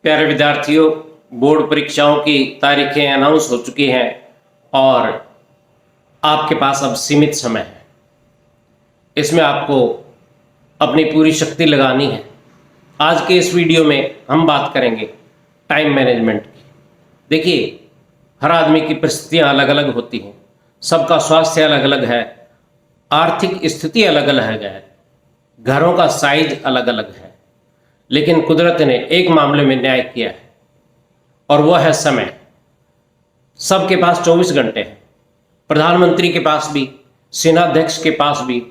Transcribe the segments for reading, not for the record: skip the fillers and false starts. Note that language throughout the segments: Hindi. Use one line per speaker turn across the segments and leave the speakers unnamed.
प्यारे विद्यार्थियों, बोर्ड परीक्षाओं की तारीखें अनाउंस हो चुकी हैं और आपके पास अब सीमित समय है। इसमें आपको अपनी पूरी शक्ति लगानी है। आज के इस वीडियो में हम बात करेंगे टाइम मैनेजमेंट की। देखिए, हर आदमी की परिस्थितियां अलग अलग होती हैं, सबका स्वास्थ्य अलग अलग है, आर्थिक स्थिति अलग अलग है, घरों का साइज अलग अलग है, लेकिन कुदरत ने एक मामले में न्याय किया है और वह है समय। सबके पास 24 घंटे हैं। प्रधानमंत्री के पास भी, सेनाध्यक्ष के पास भी,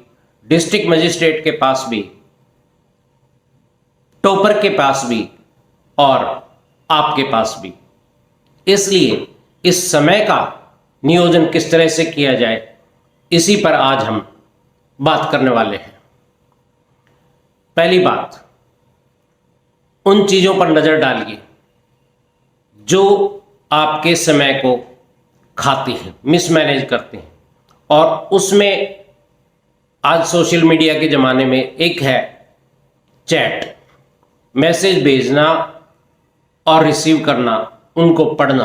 डिस्ट्रिक्ट मजिस्ट्रेट के पास भी, टॉपर के पास भी और आपके पास भी। इसलिए इस समय का नियोजन किस तरह से किया जाए, इसी पर आज हम बात करने वाले हैं। पहली बात, उन चीज़ों पर नज़र डालिए जो आपके समय को खाती हैं, मिसमैनेज करते हैं। और उसमें आज सोशल मीडिया के ज़माने में एक है चैट, मैसेज भेजना और रिसीव करना, उनको पढ़ना।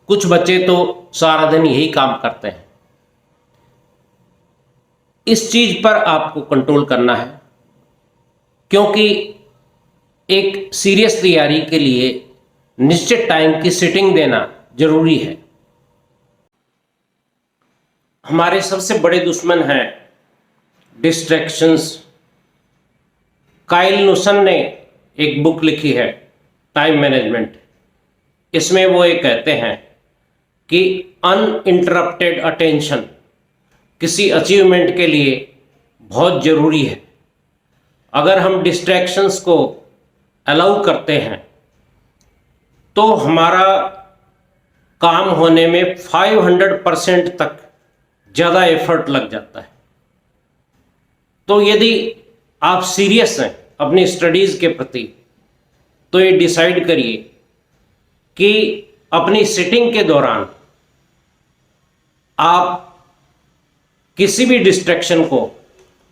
कुछ बच्चे तो सारा दिन यही काम करते हैं। इस चीज़ पर आपको कंट्रोल करना है, क्योंकि एक सीरियस तैयारी के लिए निश्चित टाइम की सेटिंग देना जरूरी है। हमारे सबसे बड़े दुश्मन हैं डिस्ट्रैक्शंस। काइल नुसन ने एक बुक लिखी है टाइम मैनेजमेंट। इसमें वो ये कहते हैं कि अनइंटरप्टेड अटेंशन किसी अचीवमेंट के लिए बहुत ज़रूरी है। अगर हम डिस्ट्रैक्शंस को अलाउ करते हैं तो हमारा काम होने में 500% तक ज़्यादा एफर्ट लग जाता है। तो यदि आप सीरियस हैं अपनी स्टडीज़ के प्रति, तो ये डिसाइड करिए कि अपनी सिटिंग के दौरान आप किसी भी डिस्ट्रैक्शन को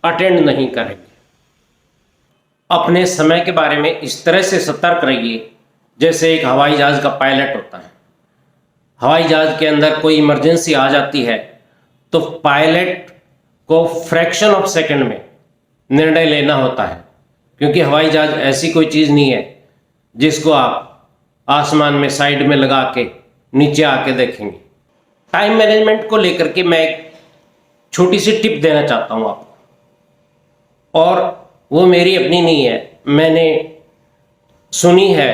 अटेंड नहीं करेंगे। अपने समय के बारे में इस तरह से सतर्क रहिए जैसे एक हवाई जहाज़ का पायलट होता है। हवाई जहाज़ के अंदर कोई इमरजेंसी आ जाती है तो पायलट को फ्रैक्शन ऑफ सेकंड में निर्णय लेना होता है, क्योंकि हवाई जहाज़ ऐसी कोई चीज़ नहीं है जिसको आप आसमान में साइड में लगा के नीचे आके देखेंगे। टाइम मैनेजमेंट को लेकर के मैं एक छोटी सी टिप देना चाहता हूँ आपको, और वो मेरी अपनी नहीं है, मैंने सुनी है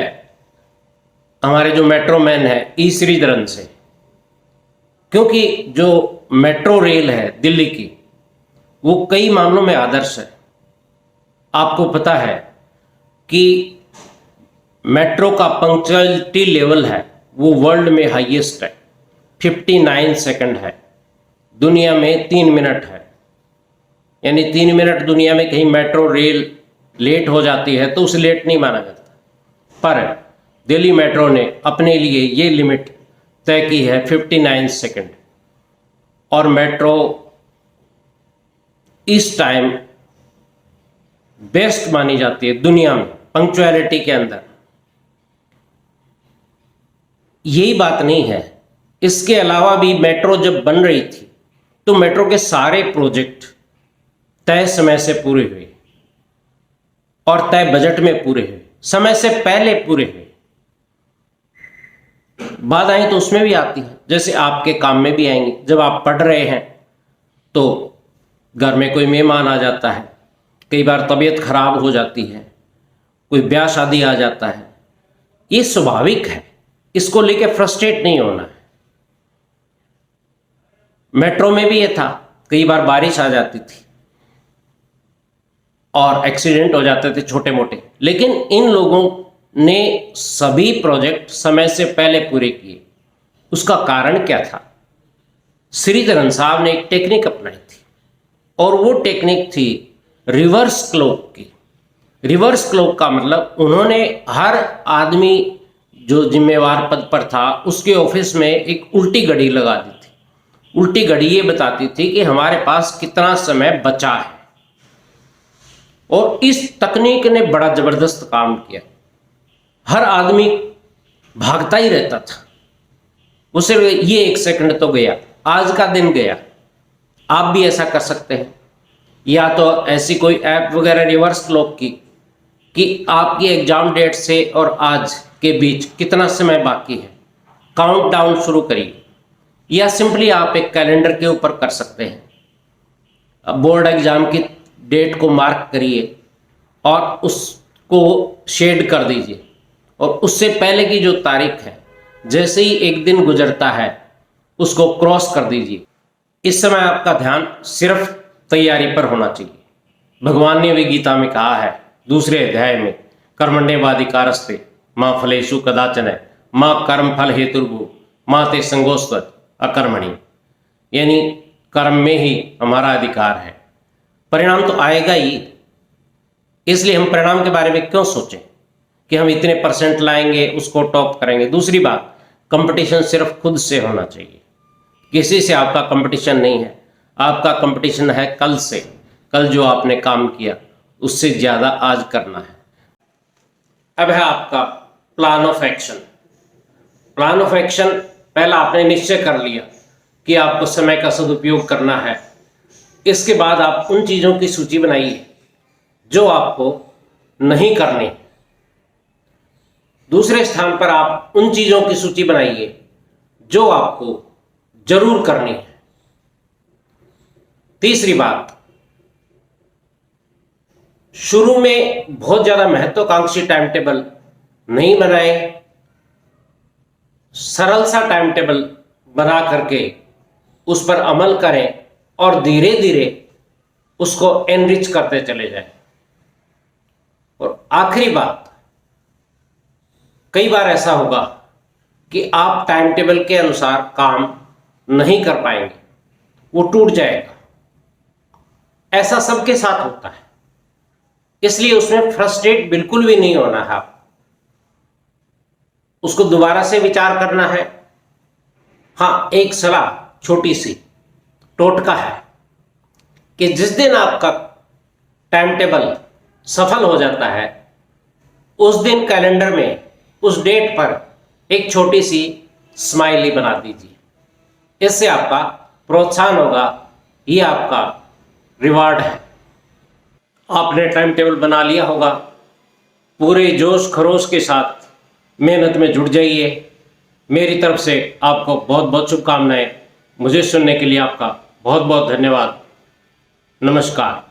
हमारे जो मेट्रो मैन है ई श्रीधरन से। क्योंकि जो मेट्रो रेल है दिल्ली की, वो कई मामलों में आदर्श है। आपको पता है कि मेट्रो का पंक्चुअलिटी लेवल है वो वर्ल्ड में हाईएस्ट है, 59 सेकंड है। दुनिया में 3 मिनट है, यानी 3 मिनट दुनिया में कहीं मेट्रो रेल लेट हो जाती है तो उसे लेट नहीं माना जाता। पर दिल्ली मेट्रो ने अपने लिए ये लिमिट तय की है 59 सेकंड, और मेट्रो इस टाइम बेस्ट मानी जाती है दुनिया में पंक्चुअलिटी के अंदर। यही बात नहीं है, इसके अलावा भी मेट्रो जब बन रही थी तो मेट्रो के सारे प्रोजेक्ट तय समय से पूरे हुए और तय बजट में पूरे हुए, समय से पहले पूरे हुए। बाधाएं तो उसमें भी आती हैं, जैसे आपके काम में भी आएंगी। जब आप पढ़ रहे हैं तो घर में कोई मेहमान आ जाता है, कई बार तबीयत खराब हो जाती है, कोई ब्याह शादी आ जाता है। ये स्वाभाविक है, इसको लेके फ्रस्ट्रेट नहीं होना है। मेट्रो में भी ये था, कई बार बारिश आ जाती थी और एक्सीडेंट हो जाते थे छोटे मोटे, लेकिन इन लोगों ने सभी प्रोजेक्ट समय से पहले पूरे किए। उसका कारण क्या था? श्रीधरन साहब ने एक टेक्निक अपनाई थी, और वो टेक्निक थी रिवर्स क्लॉक की। रिवर्स क्लॉक का मतलब, उन्होंने हर आदमी जो जिम्मेवार पद पर था उसके ऑफिस में एक उल्टी घड़ी लगा दी थी। उल्टी घड़ी ये बताती थी कि हमारे पास कितना समय बचा है, और इस तकनीक ने बड़ा जबरदस्त काम किया। हर आदमी भागता ही रहता था, उसे ये 1 सेकंड तो गया, आज का दिन गया। आप भी ऐसा कर सकते हैं, या तो ऐसी कोई ऐप वगैरह रिवर्स लो कि आपकी एग्जाम डेट से और आज के बीच कितना समय बाकी है, काउंट डाउन शुरू करिए। या सिंपली आप एक कैलेंडर के ऊपर कर सकते हैं, बोर्ड एग्जाम की डेट को मार्क करिए और उसको शेड कर दीजिए, और उससे पहले की जो तारीख है, जैसे ही एक दिन गुजरता है उसको क्रॉस कर दीजिए। इस समय आपका ध्यान सिर्फ तैयारी पर होना चाहिए। भगवान ने भी गीता में कहा है 2 अध्याय में, कर्मण्येवाधिकारस्ते मां फलेषु कदाचन मां कर्म फल हेतुर्भु मां ते संगोस्त्वत अकर्मणि, यानी कर्म में ही हमारा अधिकार है, परिणाम तो आएगा ही। इसलिए हम परिणाम के बारे में क्यों सोचें कि हम इतने % लाएंगे, उसको टॉप करेंगे। दूसरी बात, कंपटीशन सिर्फ खुद से होना चाहिए, किसी से आपका कंपटीशन नहीं है। आपका कंपटीशन है कल से। कल जो आपने काम किया उससे ज़्यादा आज करना है। अब है आपका plan of action. Plan of action, पहला आपने निश्चय कर लिया कि आपको समय का सदुपयोग करना है। इसके बाद आप उन चीज़ों की सूची बनाइए जो आपको नहीं करनी। दूसरे स्थान पर आप उन चीज़ों की सूची बनाइए जो आपको जरूर करनी है। तीसरी बात, शुरू में बहुत ज़्यादा महत्वाकांक्षी टाइम टेबल नहीं बनाएं, सरल सा टाइम टेबल बना करके उस पर अमल करें और धीरे धीरे उसको एनरिच करते चले जाएं। और आखिरी बात, कई बार ऐसा होगा कि आप टाइम टेबल के अनुसार काम नहीं कर पाएंगे, वो टूट जाएगा। ऐसा सबके साथ होता है, इसलिए उसमें फ्रस्ट्रेट बिल्कुल भी नहीं होना है। आप उसको दोबारा से विचार करना है। हाँ, एक सलाह छोटी सी टोटका है कि जिस दिन आपका टाइम टेबल सफल हो जाता है, उस दिन कैलेंडर में उस डेट पर एक छोटी सी स्माइली बना दीजिए। इससे आपका प्रोत्साहन होगा, ये आपका रिवार्ड है। आपने टाइम टेबल बना लिया होगा, पूरे जोश खरोश के साथ मेहनत में जुट जाइए। मेरी तरफ से आपको बहुत बहुत शुभकामनाएं। मुझे सुनने के लिए आपका बहुत बहुत धन्यवाद। नमस्कार।